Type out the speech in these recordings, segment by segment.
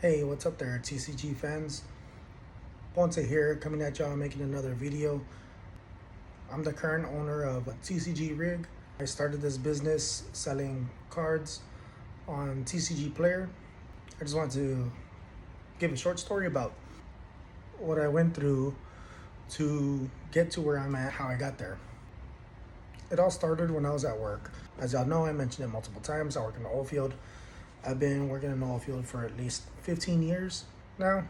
Hey, what's up there, TCG fans? Ponce here, coming at y'all, making another video. I'm the current owner of TCG Rig. I started this business selling cards on TCG Player. I just wanted to give a short story about what I went through to get to where I'm at, how I got there. It all started when I was at work. As y'all know, I mentioned it multiple times. I work in the oil field. I've been working in the oil field for at least 15 years now.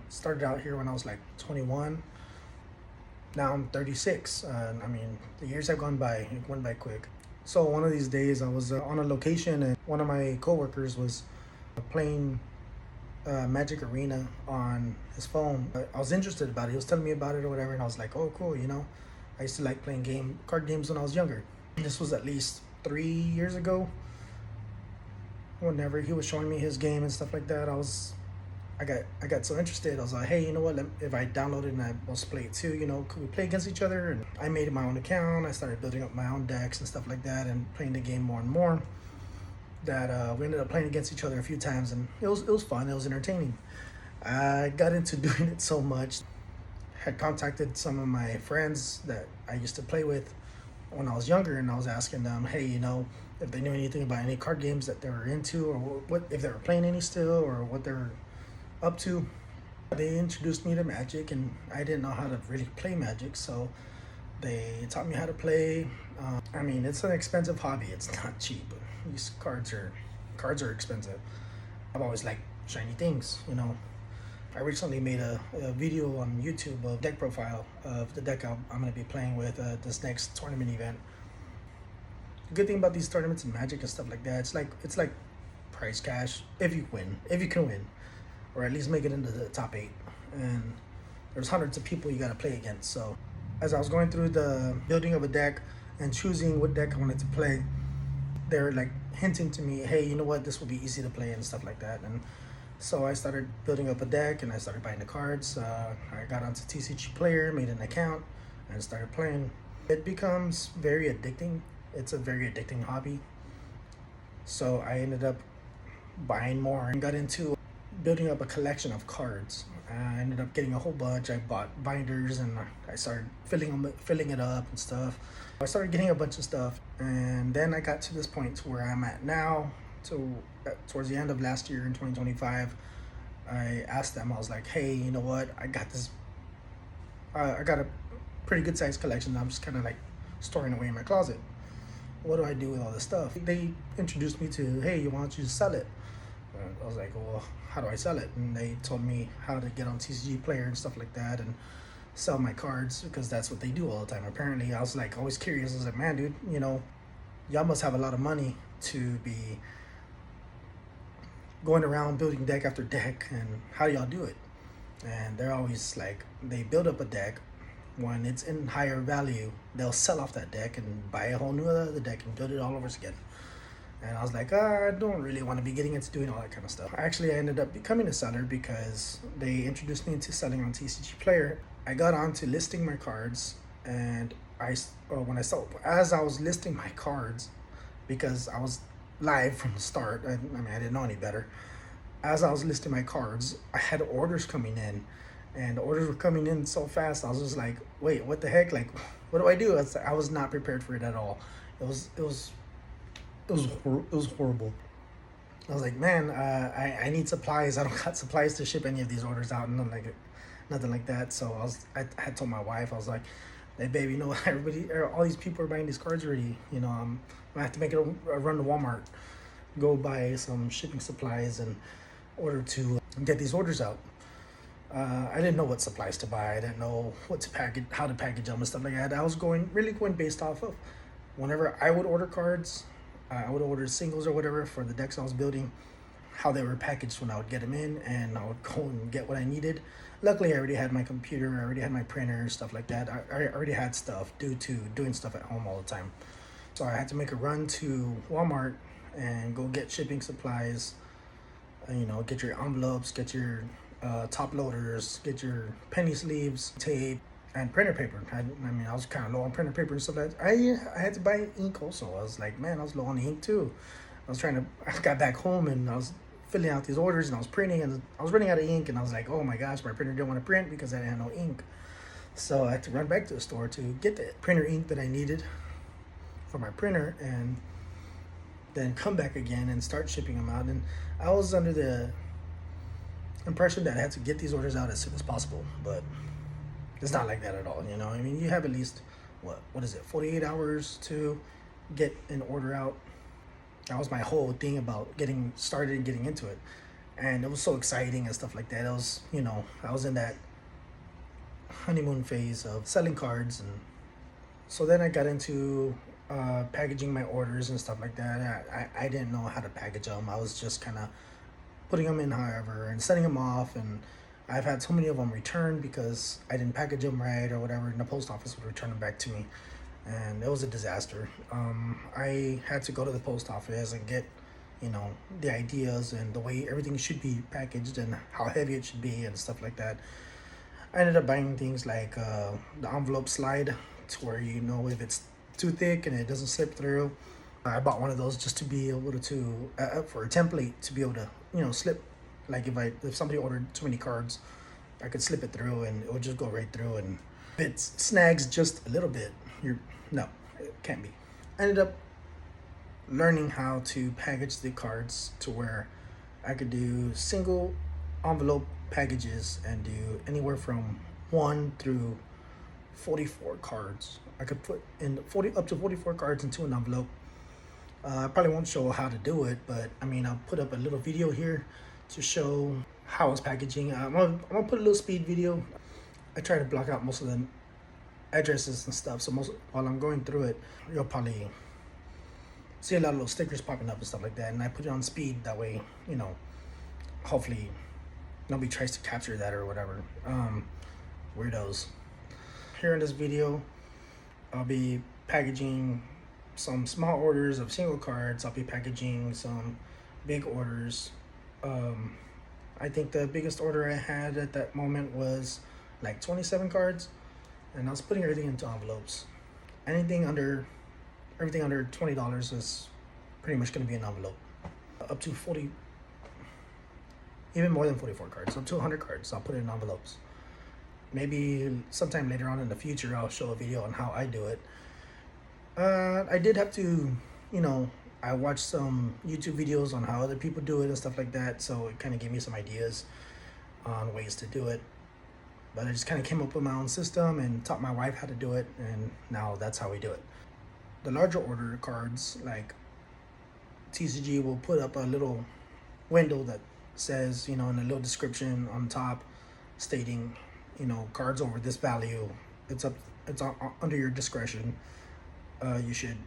Started out here when I was like 21. Now I'm 36. I mean, the years have gone by. It went by quick. So one of these days, I was on a location, and one of my coworkers was playing Magic Arena on his phone. I was interested about it. He was telling me about it or whatever, and I was like, "Oh, cool." I used to like playing card games when I was younger. This was at least 3 years ago. Whenever he was showing me his game and stuff like that, I got so interested. I was like, hey, you know what? If I download it and I was play it too, could we play against each other? And I made my own account. I started building up my own decks and stuff like that, and playing the game more and more. That we ended up playing against each other a few times, and it was fun. It was entertaining. I got into doing it so much. Had contacted some of my friends that I used to play with when I was younger, and I was asking them, hey, if they knew anything about any card games that they were into, or what if they were playing any still, or what they're up to. They introduced me to Magic, and I didn't know how to really play Magic, so they taught me how to play. I mean, it's an expensive hobby. It's not cheap. These cards are expensive. I've always liked shiny things. I recently made a video on YouTube of deck profile of the deck I'm going to be playing with this next tournament event. The good thing about these tournaments and Magic and stuff like that, it's like prize cash if you can win, or at least make it into the top 8. And there's hundreds of people you got to play against. So as I was going through the building of a deck and choosing what deck I wanted to play, they're like hinting to me, hey, you know what, this will be easy to play and stuff like that. And so I started building up a deck, and I started buying the cards. I got onto TCG Player, made an account, and started playing. It becomes very addicting. It's a very addicting hobby. So I ended up buying more and got into building up a collection of cards. I ended up getting a whole bunch. I bought binders, and I started filling it up and stuff. I started getting a bunch of stuff, and then I got to this point to where I'm at now. So towards the end of last year in 2025, I asked them. I was like, "Hey, you know what? I got this. I got a pretty good sized collection. I'm just kind of like storing away in my closet. What do I do with all this stuff?" They introduced me to, "Hey, why don't you sell it?" I was like, well, how do I sell it? And they told me how to get on TCG Player and stuff like that, and sell my cards, because that's what they do all the time. Apparently, I was like always curious. I was like, man, dude, y'all must have a lot of money to be going around building deck after deck, and how do y'all do it? And they're always like, they build up a deck. When it's in higher value, they'll sell off that deck and buy a whole new other deck and build it all over again. And I was like, I don't really want to be getting into doing all that kind of stuff. Actually, I ended up becoming a seller because they introduced me into selling on TCG Player. I got on to listing my cards, and when I saw, as I was listing my cards, because I was live from the start. I mean, I didn't know any better. As I was listing my cards, I had orders coming in, and the orders were coming in so fast. I was just like, wait, what the heck? Like, what do I do? I was not prepared for it at all. It was horrible. I was like, man, I need supplies. I don't got supplies to ship any of these orders out, and nothing like that. So I had told my wife, I was like, hey, babe, all these people are buying these cards already. I have to make a run to Walmart, go buy some shipping supplies in order to get these orders out. I didn't know what supplies to buy. I didn't know what to package, how to package them and stuff like that. I was really going based off of whenever I would order cards, I would order singles or whatever for the decks I was building, how they were packaged when I would get them in, and I would go and get what I needed. Luckily, I already had my computer, I already had my printer, stuff like that. I already had stuff due to doing stuff at home all the time. So I had to make a run to Walmart and go get shipping supplies. Get your envelopes, get your top loaders, get your penny sleeves, tape, and printer paper. I was kind of low on printer paper and stuff like that. I had to buy ink also. I was like, man, I was low on ink too. I got back home, and I was filling out these orders and I was printing and I was running out of ink and I was like, oh my gosh, my printer didn't want to print because I didn't have no ink. So I had to run back to the store to get the printer ink that I needed for my printer and then come back again and start shipping them out. And I was under the impression that I had to get these orders out as soon as possible, but it's not like that at all. You know, I mean, you have at least what is it, 48 hours to get an order out. That was my whole thing about getting started and getting into it, and it was so exciting and stuff like that. It was, you know, I was in that honeymoon phase of selling cards, and so then I got into packaging my orders and stuff like that. I didn't know how to package them. I was just kind of putting them in however and sending them off, and I've had so many of them returned because I didn't package them right or whatever, and the post office would return them back to me, and it was a disaster. I had to go to the post office and get, you know, the ideas and the way everything should be packaged and how heavy it should be and stuff like that. I ended up buying things like the envelope slide, to where you know if it's too thick and it doesn't slip through. I bought one of those just to be able to for a template to be able to, you know, slip. Like if somebody ordered too many cards, I could slip it through and it would just go right through. And if it snags just a little bit, no, it can't be. I ended up learning how to package the cards to where I could do single envelope packages and do anywhere from 1 through 44 cards. I could put in up to 44 cards into an envelope. I probably won't show how to do it, but I mean, I'll put up a little video here to show how I was packaging. I'm gonna put a little speed video. I try to block out most of the addresses and stuff, so while I'm going through it, you'll probably see a lot of little stickers popping up and stuff like that, and I put it on speed, that way, you know, hopefully nobody tries to capture that or whatever. Weirdos. Here in this video, I'll be packaging some small orders of single cards. I'll be packaging some big orders. I think the biggest order I had at that moment was like 27 cards, and I was putting everything into envelopes. Everything under $20 is pretty much going to be an envelope. Up to 40, even more than 44 cards, up to 100 cards, I'll put it in envelopes. Maybe sometime later on in the future, I'll show a video on how I do it. I did have to, you know, I watched some YouTube videos on how other people do it and stuff like that, so it kind of gave me some ideas on ways to do it. But I just kind of came up with my own system and taught my wife how to do it, and now that's how we do it. The larger order cards, like TCG will put up a little window that says, you know, in a little description on top stating, you know, cards over this value, it's under your discretion. You should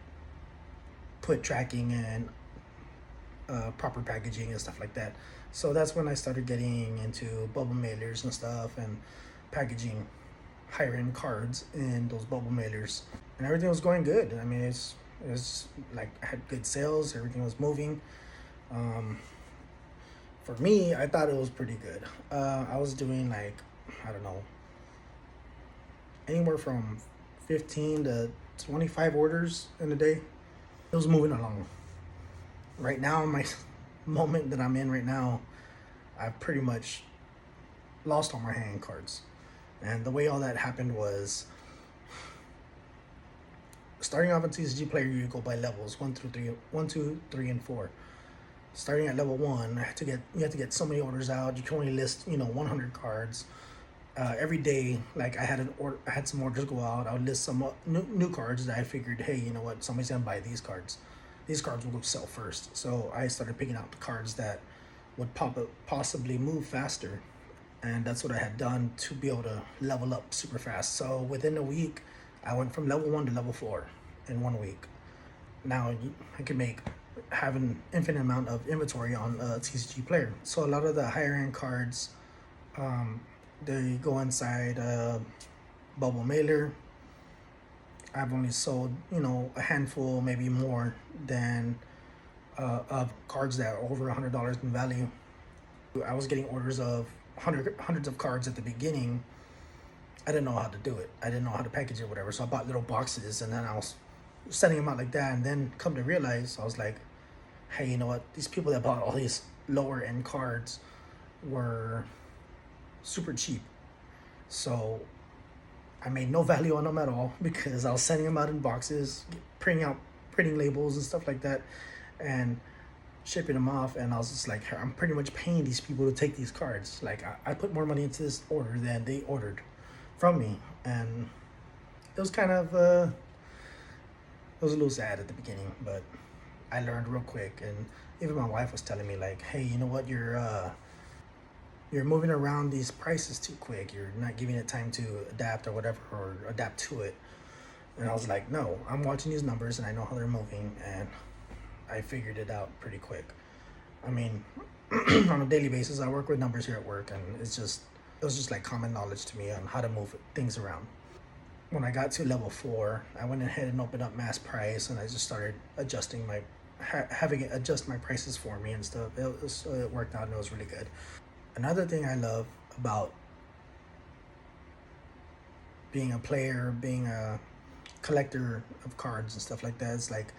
put tracking and proper packaging and stuff like that. So that's when I started getting into bubble mailers and stuff and packaging higher end cards in those bubble mailers, and everything was going good. I mean, it's like I had good sales, everything was moving. For me, I thought it was pretty good. I was doing like, I don't know, anywhere from 15 to 25 orders in a day. It was moving along. Right now, my moment that I'm in right now, I've pretty much lost all my hand cards. And the way all that happened was, starting off in TCG Player, you go by levels 1 through 3, 1, 2, 3, and 4. Starting at level 1, you have to get so many orders out. You can only list, you know, 100 cards. Every day, like I had some orders go out. I would list some new cards that I figured, hey, you know what, somebody's gonna buy these cards. These cards will sell first. So I started picking out the cards that would possibly move faster, and that's what I had done to be able to level up super fast. So within a week, I went from level 1 to level 4 in 1 week. Now I can have an infinite amount of inventory on TCG Player. So a lot of the higher end cards, they go inside a bubble mailer. I've only sold, you know, a handful, maybe more than of cards that are over $100 in value. I was getting orders of hundreds of cards at the beginning. I didn't know how to do it. I didn't know how to package it, whatever. So I bought little boxes, and then I was sending them out like that. And then come to realize, I was like, hey, you know what? These people that bought all these lower end cards were super cheap. So I made no value on them at all because I was sending them out in boxes, printing labels and stuff like that, and shipping them off. And I was just like, I'm pretty much paying these people to take these cards. Like I put more money into this order than they ordered from me, and it was kind of it was a little sad at the beginning, but I learned real quick. And even my wife was telling me like, hey, you know what, you're moving around these prices too quick. You're not giving it time to adapt or whatever, or adapt to it. And I was like, no, I'm watching these numbers and I know how they're moving, and I figured it out pretty quick. I mean, on a daily basis, I work with numbers here at work, and it was just like common knowledge to me on how to move things around. When I got to level 4, I went ahead and opened up mass price, and I just started adjusting having it adjust my prices for me and stuff. It worked out, and it was really good. Another thing I love about being a player, being a collector of cards and stuff like that, is like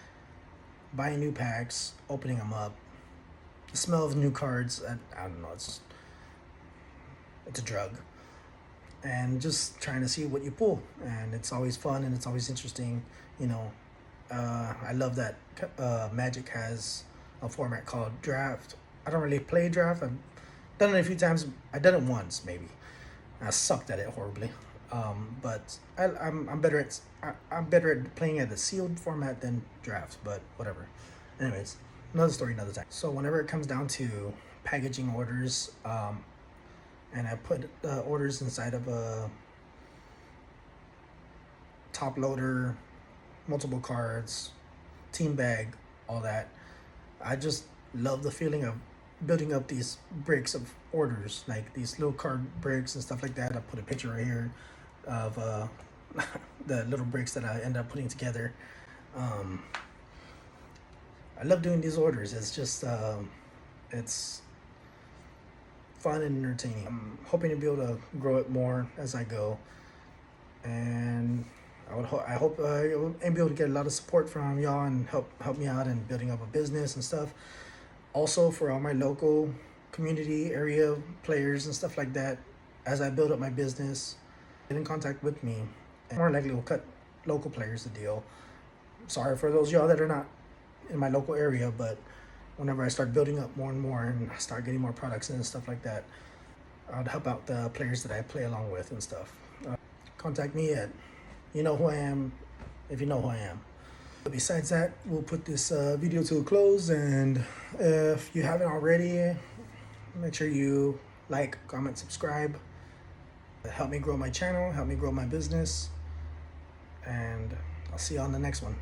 buying new packs, opening them up, the smell of new cards. I don't know, it's a drug. And just trying to see what you pull, and it's always fun and it's always interesting. I love that Magic has a format called Draft. I don't really play Draft. I've done it a few times. I did it once maybe. I sucked at it horribly. But I'm better at playing at the sealed format than Draft. But whatever. Anyways, another story, another time. So whenever it comes down to packaging orders, and I put orders inside of a top loader, multiple cards, team bag, all that. I just love the feeling of building up these bricks of orders, like these little card bricks and stuff like that. I put a picture right here of the little bricks that I end up putting together. I love doing these orders. It's just it's fun and entertaining. I'm hoping to be able to grow it more as I go, and I hope I'll be able to get a lot of support from y'all and help me out in building up a business and stuff. Also, for all my local community area players and stuff like that, as I build up my business, get in contact with me, and more likely we'll cut local players the deal. Sorry for those of y'all that are not in my local area, but whenever I start building up more and more and start getting more products in and stuff like that, I'd help out the players that I play along with and stuff. Contact me at, you know who I am, if you know who I am. But besides that, we'll put this video to a close, and if you haven't already, make sure you like, comment, subscribe. Help me grow my channel, help me grow my business, and I'll see you on the next one.